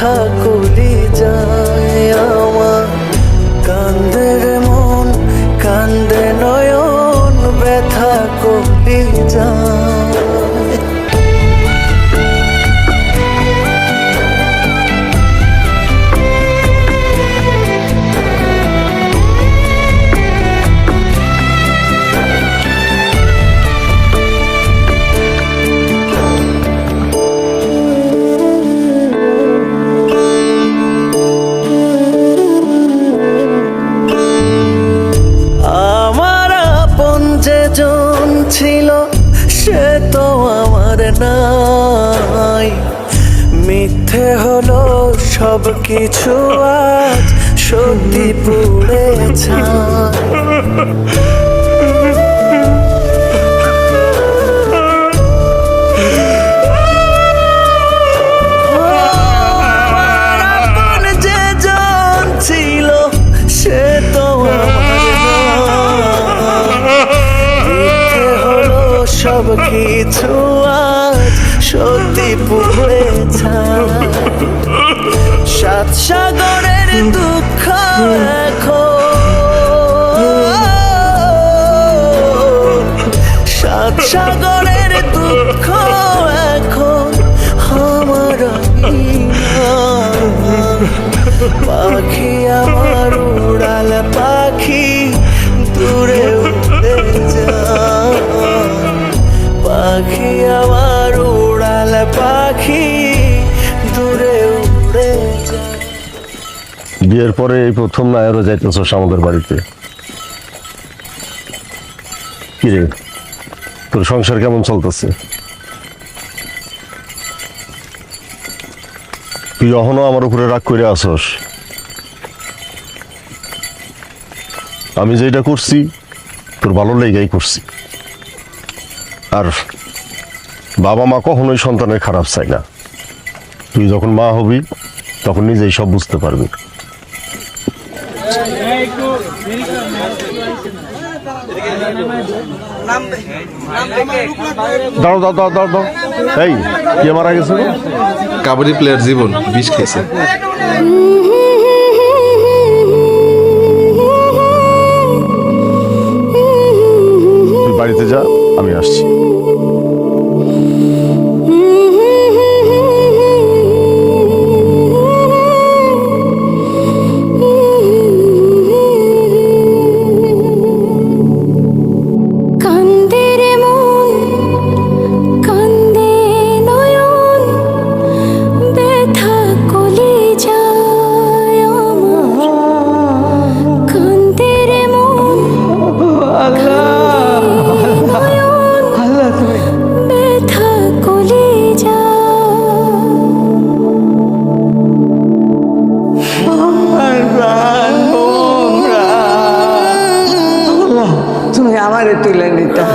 ব্যথা কলি যায় আমার, কান্দে রে মন কান্দে নয়ন ব্যথা কলি যায়। যেজন ছিল সে তো আমার নাই, মিথ্যে হলো সব কিছু আজ সত্যি পুড়ে ছাই। যেজন ছিল সে তো সব কিছু আজ সত্যি পুড়ে ছাই। সাত সাগরের দুঃখ এখন, সাত সাগরের দুঃখ এখন আমার পাখি আমার উড়াল পাখি দূরে উড়ে যায়, পাখি আমার উড়াল পাখি দূরে উড়ে যায়। বিয়ের পরে এই প্রথম নায়রও যাইতেছস আমাদের বাড়িতে। কিরে তোর সংসার কেমন চলতেছে? তুই এখনো আমার উপরে রাগ করে আসস? আমি যেটা করছি তোর ভালো লেগেই করছি, আর বাবা মা কখনোই সন্তানের খারাপ চাই না। তুই যখন মা হবি তখন নিজেই সব বুঝতে পারবি। দাও দাও দাও দাও দাও। এই কে মারা গেছে? কাবাডি প্লেয়ার জীবন বিষ খেয়েছে। তুই বাড়িতে যা, আমি আসছি। তুমি আমারে তুলে নিতা।